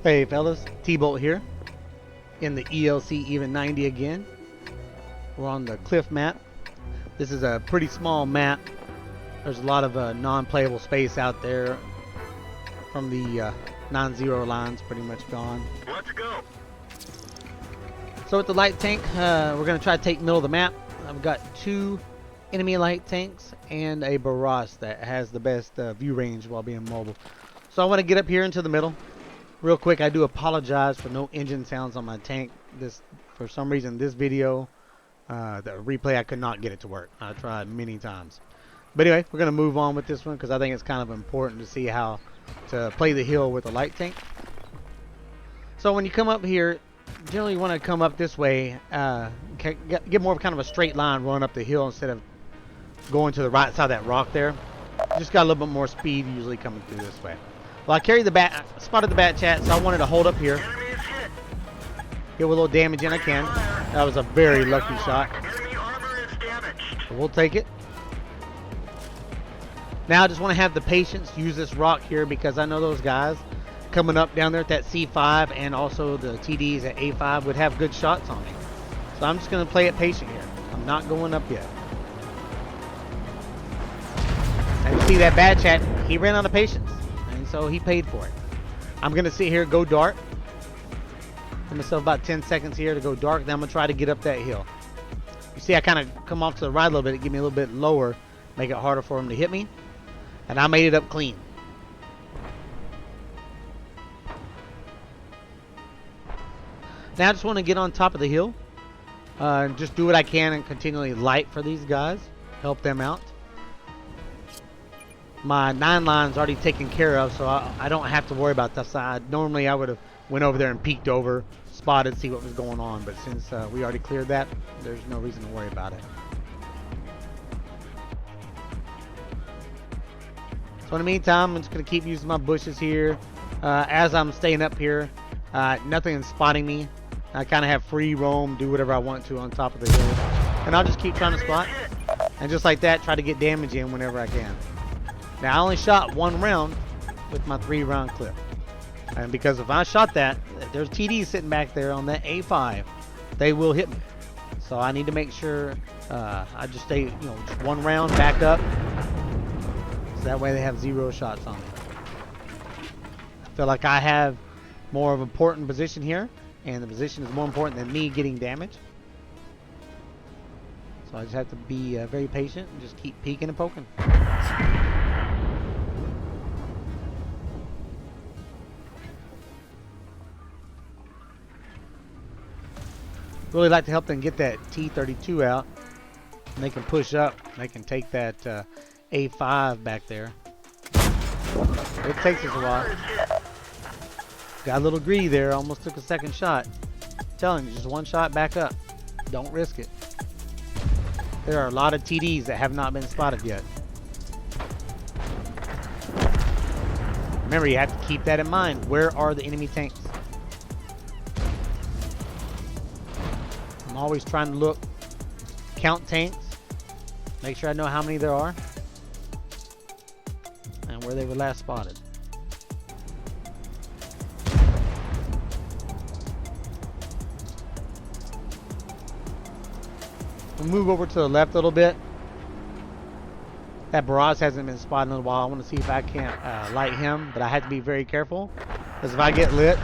Hey fellas, T-Bolt here in the ELC EVEN 90 again. We're on the cliff map. This is a pretty small map. There's a lot of non-playable space out there from the non-zero lines pretty much gone. Let's go. So with the light tank, we're going to try to take middle of the map. I've got two enemy light tanks and a barrage that has the best view range while being mobile. So I want to get up here into the middle. Real quick, I do apologize for no engine sounds on my tank. For some reason, this video, the replay, I could not get it to work. I tried many times. But anyway, we're going to move on with this one because I think it's kind of important to see how to play the hill with a light tank. So when you come up here, generally you want to come up this way, get more of kind of a straight line run up the hill instead of going to the right side of that rock there. You just got a little bit more speed usually coming through this way. Well, I carried the bat, spotted the bat chat, so I wanted to hold up here. Get what little damage in I can. That was a very lucky shot. So we'll take it. Now I just want to have the patience use this rock here because I know those guys coming up down there at that C5 and also the TDs at A5 would have good shots on me. So I'm just going to play it patient here. I'm not going up yet. And you see that bad chat, he ran out of patience. And so he paid for it. I'm going to sit here, go dark. Give myself about 10 seconds here to go dark. Then I'm going to try to get up that hill. You see I kind of come off to the right a little bit. It give me a little bit lower. Make it harder for him to hit me. And I made it up clean. Now I just want to get on top of the hill. And just do what I can and continually light for these guys. Help them out. My 9 line's already taken care of, so I don't have to worry about that side. Normally I would have went over there and peeked over, spotted, see what was going on. But since we already cleared that, there's no reason to worry about it. So in the meantime, I'm just going to keep using my bushes here. As I'm staying up here, nothing is spotting me. I kind of have free roam, do whatever I want to on top of the hill. And I'll just keep trying to spot. And just like that, try to get damage in whenever I can. Now, I only shot 1 round with my 3-round clip. And because if I shot that, there's TDs sitting back there on that A5. They will hit me. So I need to make sure I just stay, just 1 round, back up. So that way they have 0 shots on me. I feel like I have more of an important position here. And the position is more important than me getting damage. So I just have to be very patient and just keep peeking and poking. Really like to help them get that T32 out. And they can push up. They can take that A5 back there. It takes us a while. Got a little greedy there. Almost took a second shot. I'm telling you, just 1 shot back up. Don't risk it. There are a lot of TDs that have not been spotted yet. Remember, you have to keep that in mind. Where are the enemy tanks? I'm always trying to look, count tanks, make sure I know how many there are, and where they were last spotted. We'll move over to the left a little bit. That barrage hasn't been spotted in a while. I want to see if I can't light him, but I have to be very careful, because if I get lit,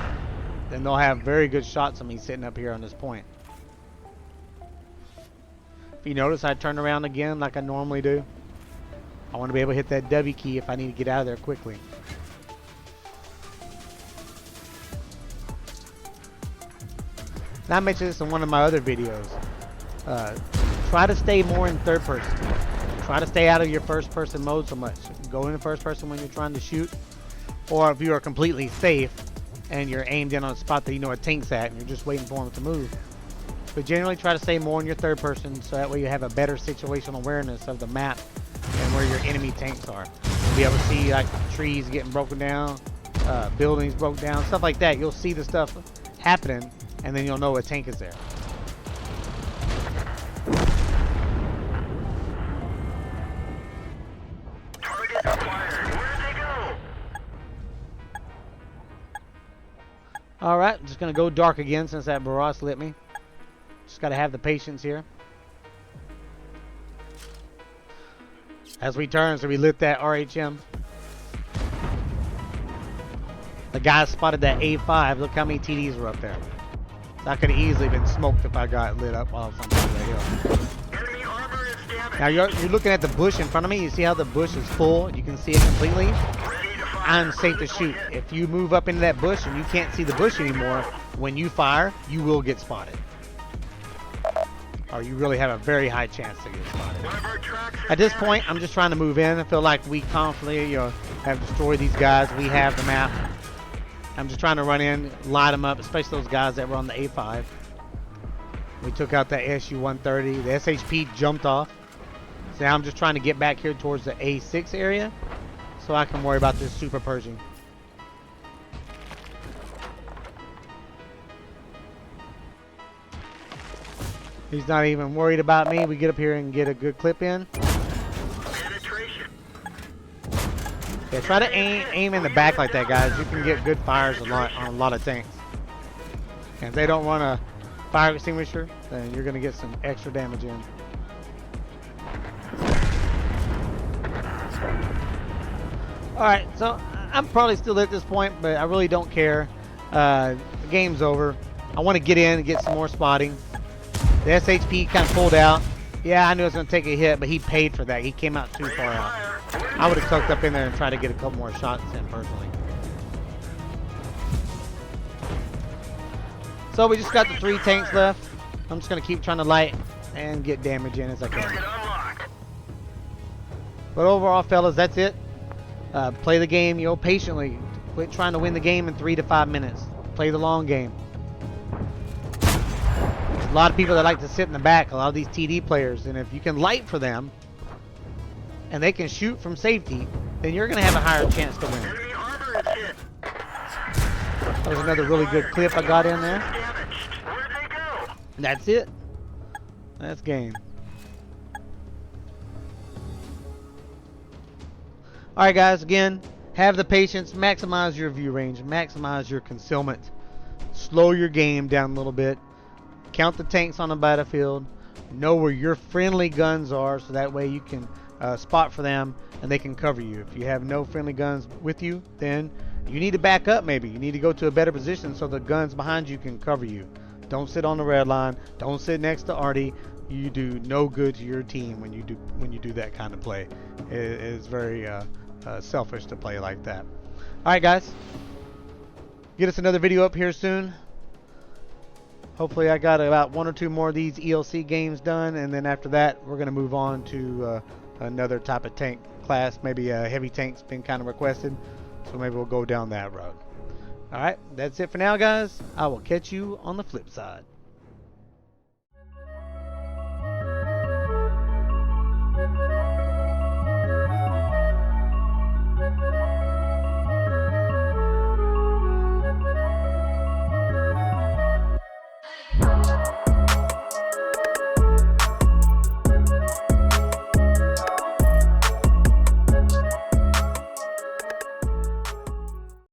then they'll have very good shots of me sitting up here on this point. If you notice, I turn around again like I normally do. I want to be able to hit that W key if I need to get out of there quickly. Now, I mentioned this in one of my other videos. Try to stay more in third person. Try to stay out of your first person mode so much. Go into first person when you're trying to shoot. Or if you are completely safe and you're aimed in on a spot that you know a tank's at and you're just waiting for them to move. But generally try to stay more in your third person so that way you have a better situational awareness of the map and where your enemy tanks are. You'll be able to see like trees getting broken down, buildings broken down, stuff like that. You'll see the stuff happening and then you'll know a tank is there. Target acquired. Where'd they go? Alright, just going to go dark again since that barrage lit me. Just got to have the patience here. As we turn, so we lit that RHM. The guy spotted that A5. Look how many TDs were up there. So I could have easily been smoked if I got lit up while I was on top of the hill. Enemy armor is damaged. Now you're looking at the bush in front of me. You see how the bush is full? You can see it completely. Ready to fire. I'm safe to shoot. If you move up into that bush and you can't see the bush anymore, when you fire, you will get spotted. Or you really have a very high chance to get spotted. One of our tracks is At this damaged. point, I'm just trying to move in. I feel like we confidently have destroyed these guys. We have the map. I'm just trying to run in, light them up, especially those guys that were on the A5. We took out that SU-130. The SHP jumped off. So now I'm just trying to get back here towards the A6 area so I can worry about this Super Pershing. He's not even worried about me. We get up here and get a good clip in. Penetration. Yeah, try to aim in the back like that, guys. You can get good fires on a lot of tanks. And if they don't run a fire extinguisher, then you're going to get some extra damage in. Alright, so I'm probably still at this point, but I really don't care. The game's over. I want to get in and get some more spotting. The SHP kind of pulled out. Yeah, I knew it was going to take a hit, but he paid for that. He came out too far out. I would have tucked up in there and tried to get a couple more shots in personally. So we just got the 3 tanks left. I'm just going to keep trying to light and get damage in as I Target can. unlocked. But overall, fellas, that's it. Play the game, patiently. Quit trying to win the game in 3 to 5 minutes. Play the long game. A lot of people that like to sit in the back, a lot of these TD players, and if you can light for them and they can shoot from safety, then you're going to have a higher chance to win. Enemy armor is hit. That was another really good clip I got in there. Damaged. Where'd they go? That's it. That's game. Alright guys, again, have the patience, maximize your view range, maximize your concealment, slow your game down a little bit. Count the tanks on the battlefield. Know where your friendly guns are so that way you can spot for them and they can cover you. If you have no friendly guns with you, then you need to back up maybe. You need to go to a better position so the guns behind you can cover you. Don't sit on the red line. Don't sit next to Artie. You do no good to your team when you do that kind of play. It is very selfish to play like that. Alright guys. Get us another video up here soon. Hopefully I got about 1 or 2 more of these ELC games done, and then after that we're going to move on to another type of tank class. Maybe a heavy tank's been kind of requested, so maybe we'll go down that road. Alright, that's it for now guys. I will catch you on the flip side.